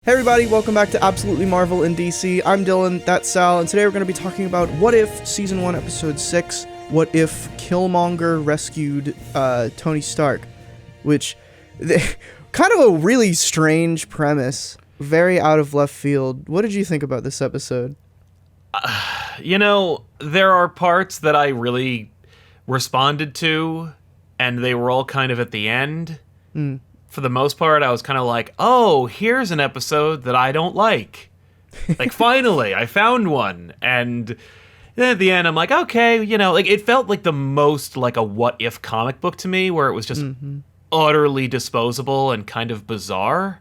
Hey everybody, welcome back to Absolutely Marvel in DC. I'm Dylan, that's Sal, and today we're going to be talking about What If Season 1, Episode 6, What If Killmonger Rescued Tony Stark, which, kind of a really strange premise, very out of left field. What did you think about this episode? There are parts that I really responded to, and they were all kind of at the end. For the most part, I was kind of like, oh, here's an episode that I don't like. Like, finally, I found one. And then at the end, I'm like, okay, it felt like the most like a what-if comic book to me, where it was just utterly disposable and kind of bizarre.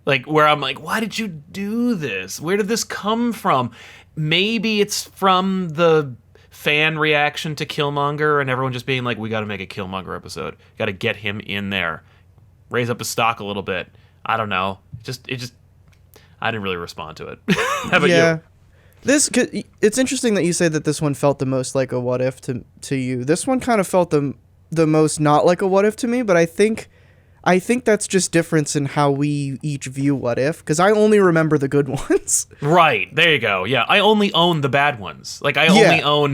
Like, where I'm like, why did you do this? Where did this come from? Maybe it's from the fan reaction to Killmonger and everyone just being like, we got to make a Killmonger episode. Got to get him in there. Raise up his stock a little bit. I don't know. I didn't really respond to it. How about you? It's interesting that you say that this one felt the most like a what if to you. This one kind of felt the most not like a what if to me, but I think that's just difference in how we each view what if, because I only remember the good ones. Right. There you go. Yeah. I only own the bad ones. Like, I only own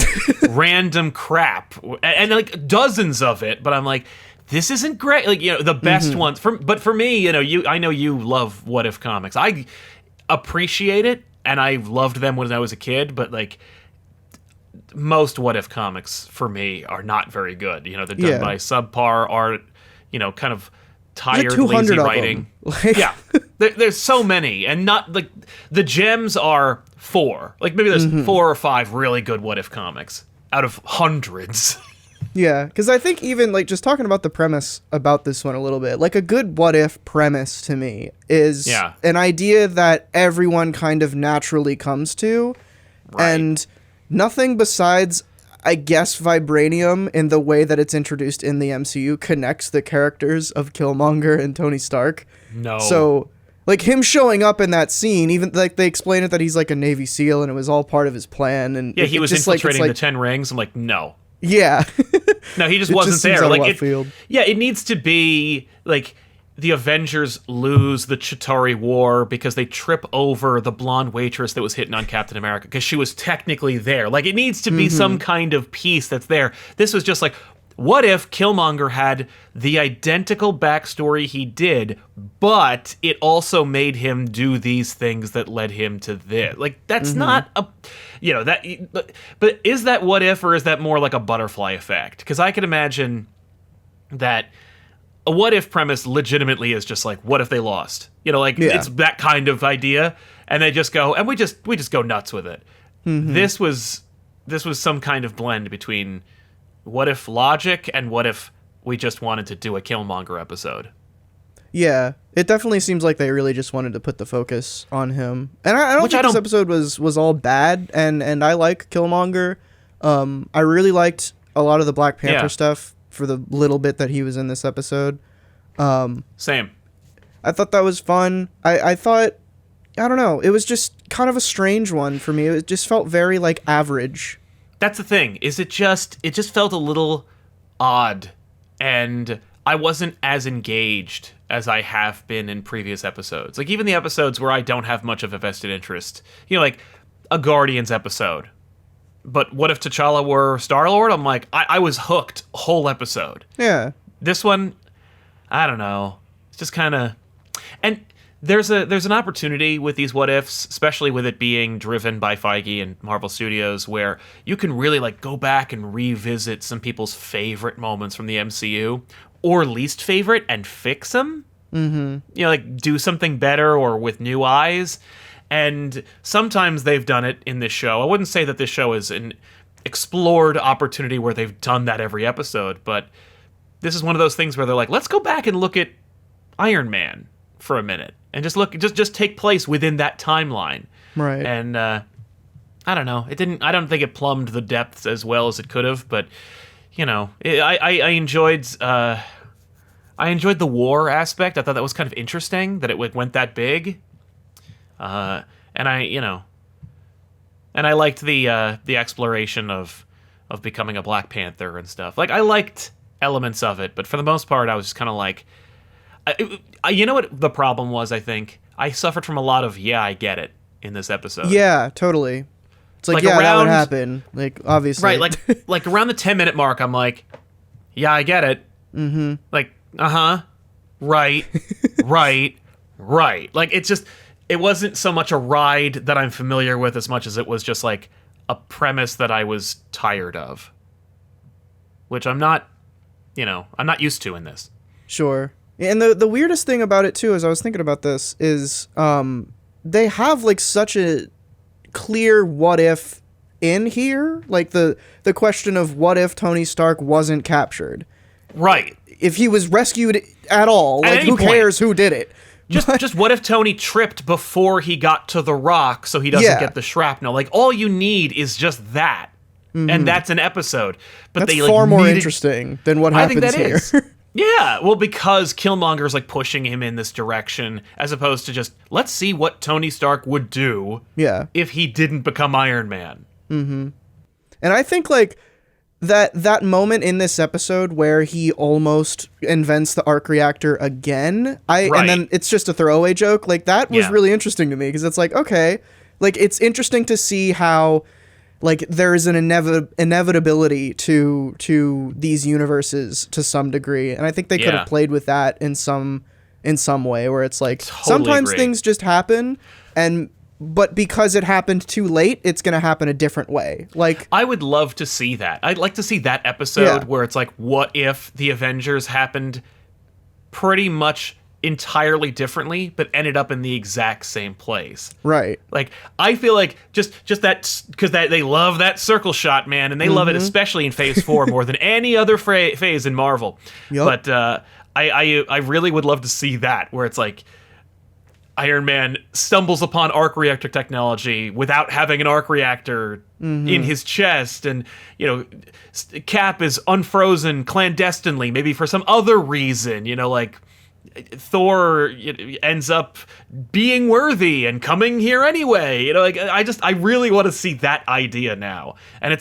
random crap and like dozens of it, but I'm like, this isn't great. Like, the best ones. But for me, I know you love What If comics. I appreciate it, and I loved them when I was a kid, but like most What If comics for me are not very good. They're done by subpar art, kind of tired, lazy writing. Yeah. There's so many, and not like the gems are 4. Like, maybe there's 4 or 5 really good What If comics out of hundreds. Yeah, because I think even, like, just talking about the premise about this one a little bit, like, a good what-if premise to me is an idea that everyone kind of naturally comes to, and nothing besides, I guess, vibranium in the way that it's introduced in the MCU connects the characters of Killmonger and Tony Stark. No. So, like, him showing up in that scene, even, like, they explain it that he's, like, a Navy SEAL, and it was all part of his plan, and yeah, he was just infiltrating the 10 rings. I'm like, no. Yeah. No, he just wasn't there. Like, it needs to be like the Avengers lose the Chitauri War because they trip over the blonde waitress that was hitting on Captain America because she was technically there. Like, it needs to be some kind of piece that's there. This was just like, what if Killmonger had the identical backstory he did, but it also made him do these things that led him to this? Like, that's not a, but is that what if, or is that more like a butterfly effect? Because I can imagine that a what if premise legitimately is just like, what if they lost? It's that kind of idea, and they just go, and we just go nuts with it. This was some kind of blend between what if logic and what if we just wanted to do a Killmonger episode. Yeah, it definitely seems like they really just wanted to put the focus on him. And I don't think this episode was all bad, and I like Killmonger. I really liked a lot of the Black Panther stuff for the little bit that he was in this episode. Same. I thought that was fun. I thought, I don't know, it was just kind of a strange one for me. It just felt very, like, average. That's the thing, is it just felt a little odd, and I wasn't as engaged as I have been in previous episodes. Like, even the episodes where I don't have much of a vested interest, like a Guardians episode. But what if T'Challa were Star-Lord? I'm like, I was hooked whole episode. Yeah. This one, I don't know. It's just kind of... And there's an opportunity with these what ifs, especially with it being driven by Feige and Marvel Studios, where you can really like go back and revisit some people's favorite moments from the MCU or least favorite and fix them. Like do something better or with new eyes. And sometimes they've done it in this show. I wouldn't say that this show is an explored opportunity where they've done that every episode, but this is one of those things where they're like, let's go back and look at Iron Man for a minute and just take place within that timeline. Right. And I don't know. I don't think it plumbed the depths as well as it could have, but I enjoyed the war aspect. I thought that was kind of interesting that it went that big. And I liked the exploration of becoming a Black Panther and stuff. Like, I liked elements of it, but for the most part I was just kind of like, you know what the problem was, I think? I suffered from a lot of I get it in this episode. Yeah, totally. It's like that would happen. Like, obviously. Right, like around the 10-minute mark, I'm like, yeah, I get it. Mm-hmm. Like, right, right. Like, it wasn't so much a ride that I'm familiar with as much as it was just like a premise that I was tired of. Which I'm not used to in this. Sure. And the weirdest thing about it, too, as I was thinking about this, is they have, like, such a clear what if in here. Like, the question of what if Tony Stark wasn't captured. Right. If he was rescued at all, like, who cares who did it? Just what if Tony tripped before he got to the rock so he doesn't get the shrapnel? Like, all you need is just that. Mm-hmm. And that's an episode. But that's far more interesting than what happens here. Yeah, well, because Killmonger's like pushing him in this direction, as opposed to just, let's see what Tony Stark would do if he didn't become Iron Man. Mm-hmm. And I think, like, that moment in this episode where he almost invents the arc reactor again, and then it's just a throwaway joke, like, that was really interesting to me, because it's like, okay, like, it's interesting to see how, like, there is an inevitability to these universes to some degree, and I think they could have played with that in some way, where it's like sometimes things just happen, but because it happened too late, it's gonna happen a different way. Like, I would love to see that. I'd like to see that episode where it's like, what if the Avengers happened pretty much entirely differently, but ended up in the exact same place. Right. Like, I feel like just that, because they love that circle shot, man, and they love it especially in Phase 4 more than any other phase in Marvel. Yep. But I really would love to see that, where it's like Iron Man stumbles upon arc reactor technology without having an arc reactor in his chest, and Cap is unfrozen clandestinely, maybe for some other reason, like Thor ends up being worthy and coming here anyway. I really want to see that idea now. And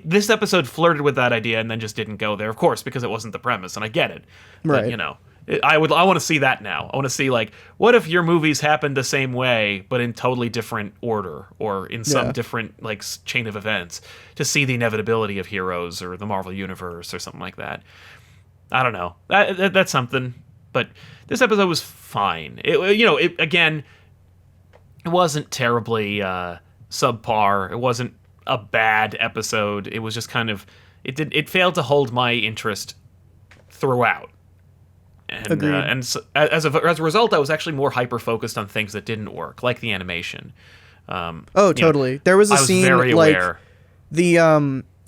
this episode flirted with that idea and then just didn't go there, of course, because it wasn't the premise, and I get it. Right. But, I want to see that now. I want to see, like, what if your movies happened the same way, but in totally different order, or in some different, like, chain of events, to see the inevitability of heroes or the Marvel Universe or something like that. I don't know. That's something. But this episode was fine. It wasn't terribly subpar. It wasn't a bad episode. It was just kind of, it failed to hold my interest throughout. And so, as a result, I was actually more hyper focused on things that didn't work, like the animation. Totally. There was a scene very like aware. The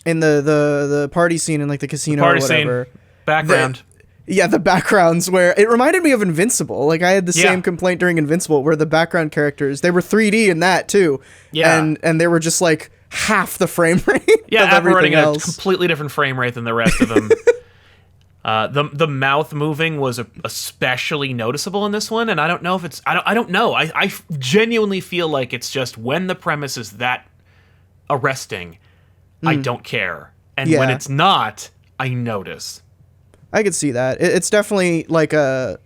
in the party scene in, like, the casino or whatever. Scene, background. The backgrounds, where it reminded me of Invincible. Like, I had the same complaint during Invincible, where the background characters, they were 3D in that too. Yeah. And they were just like half the frame rate of everything else. A completely different frame rate than the rest of them. The mouth moving was especially noticeable in this one, and I don't know if it's I don't know. I genuinely feel like it's just when the premise is that arresting, I don't care. And when it's not, I notice. I could see that. It's definitely like a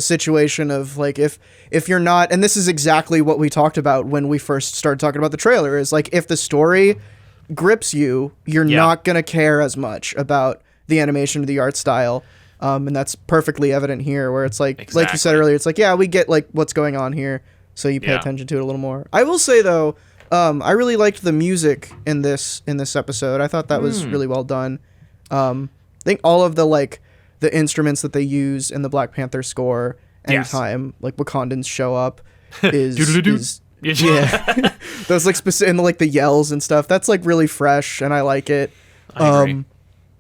situation of, like, if you're not, and this is exactly what we talked about when we first started talking about the trailer, is like, if the story grips you, you're not gonna care as much about the animation or the art style, and that's perfectly evident here, where it's like like you said earlier, it's like, we get, like, what's going on here, so you pay attention to it a little more. I will say, though, I really liked the music in this episode. I thought that was really well done. I think all of the instruments that they use in the Black Panther score anytime like Wakandans show up is those, like, specific, and, like, the yells and stuff, that's, like, really fresh, and I like it. I agree.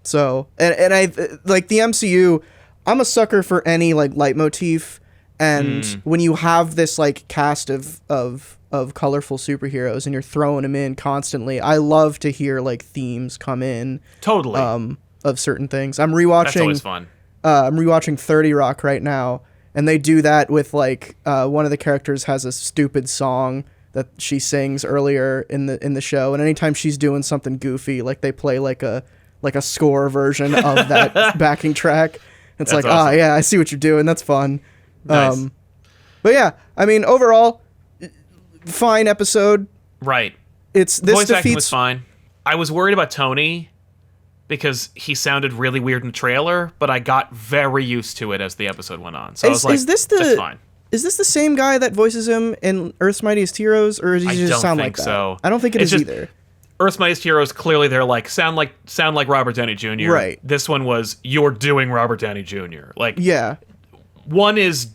So and I like the MCU. I'm a sucker for any, like, leitmotif, and when you have this, like, cast of colorful superheroes and you're throwing them in constantly, I love to hear, like, themes come in. Totally. Of certain things. I'm rewatching. That's always fun. I'm rewatching 30 Rock right now, and they do that with, like, one of the characters has a stupid song that she sings earlier in the show, and anytime she's doing something goofy, like, they play like a score version of that backing track. It's that's like, awesome. I see what you're doing. That's fun. Nice. But yeah, I mean, overall, fine episode. Right. This voice acting defeats. was fine. I was worried about Tony because he sounded really weird in the trailer, but I got very used to it as the episode went on. So I was like, that's fine. Is this the same guy that voices him in Earth's Mightiest Heroes, or does he just sound like that? So. I don't think it is either. Earth's Mightiest Heroes, clearly they're like sound like Robert Downey Jr. Right. This one was you're doing Robert Downey Jr. Like yeah. One gets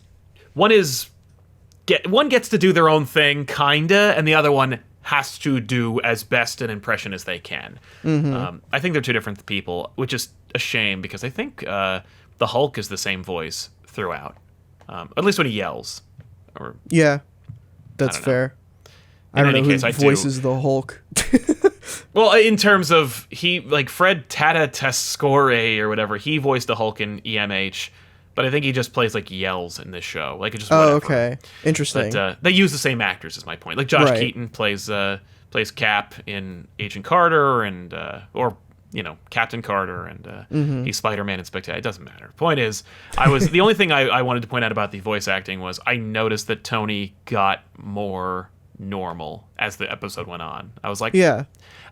to do their own thing, kinda, and the other one has to do as best an impression as they can. Mm-hmm. I think they're two different people, which is a shame because I think the Hulk is the same voice throughout, at least when he yells. Or yeah, that's fair. I don't know who voices the Hulk. Well, in terms of Fred Tata Tescore or whatever, he voiced the Hulk in EMH. But I think he just plays like yells in this show, like it just. Whatever. Oh, okay, interesting. But they use the same actors, is my point. Like Josh Keaton plays Cap in Agent Carter, and or Captain Carter, and he's Spider-Man in Spectacular. It doesn't matter. Point is, the only thing I wanted to point out about the voice acting was I noticed that Tony got more normal as the episode went on. I was like, yeah,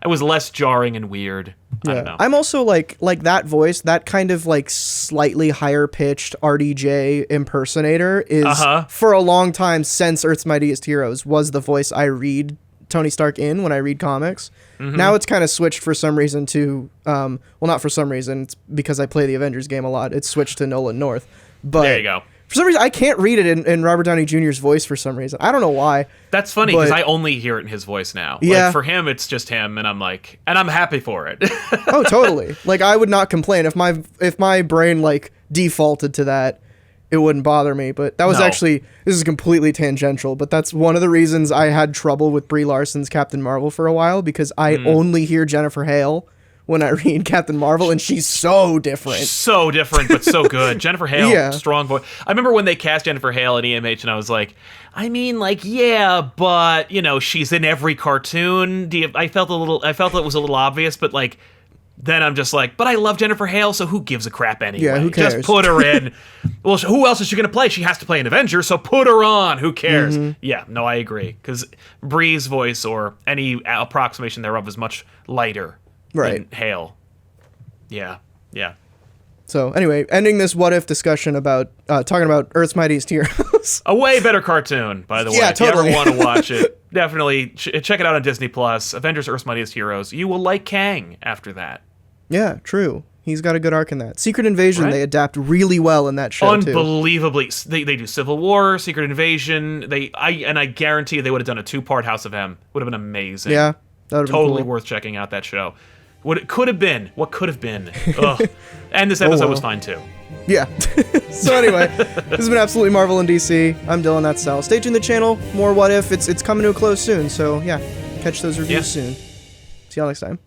it was less jarring and weird. Yeah. I don't know. I'm also like that voice, that kind of like slightly higher pitched RDJ impersonator is for a long time since Earth's Mightiest Heroes was the voice I read Tony Stark in when I read comics. Mm-hmm. Now it's kind of switched for some reason to well, not for some reason, it's because I play the Avengers game a lot. It's switched to Nolan North. But there you go. For some reason, I can't read it in Robert Downey Jr.'s voice for some reason. I don't know why. That's funny because I only hear it in his voice now. Yeah. Like, for him, it's just him, and I'm happy for it. Oh, totally. Like, I would not complain if my brain like defaulted to that. It wouldn't bother me. But that was this is completely tangential, but that's one of the reasons I had trouble with Brie Larson's Captain Marvel for a while, because I only hear Jennifer Hale when I read Captain Marvel, and she's so different. So different, but so good. Jennifer Hale, strong voice. I remember when they cast Jennifer Hale at EMH, and I was like, but she's in every cartoon. I felt it was a little obvious, but like, then I'm just like, but I love Jennifer Hale, so who gives a crap anyway? Yeah, who cares? Just put her in. Well, who else is she going to play? She has to play an Avenger, so put her on. Who cares? Mm-hmm. Yeah, no, I agree. Because Brie's voice, or any approximation thereof, is much lighter. Right. Hale. Yeah. So anyway, ending this what if discussion about talking about Earth's Mightiest Heroes. A way better cartoon, by the way. Yeah, if totally. you ever want to watch it, definitely check it out on Disney Plus. Avengers: Earth's Mightiest Heroes. You will like Kang after that. Yeah, true. He's got a good arc in that. Secret Invasion, they adapt really well in that show. Unbelievably. Too. They do Civil War, Secret Invasion. I guarantee they would have done a 2-part House of M. Would have been amazing. Yeah, that would have totally been cool. worth checking out that show. What could have been. Ugh. And this episode was fine too. Yeah. So anyway, this has been Absolutely Marvel in DC. I'm Dylan, that's Sal. Stay tuned to the channel. More What If. It's coming to a close soon. So yeah, catch those reviews soon. See y'all next time.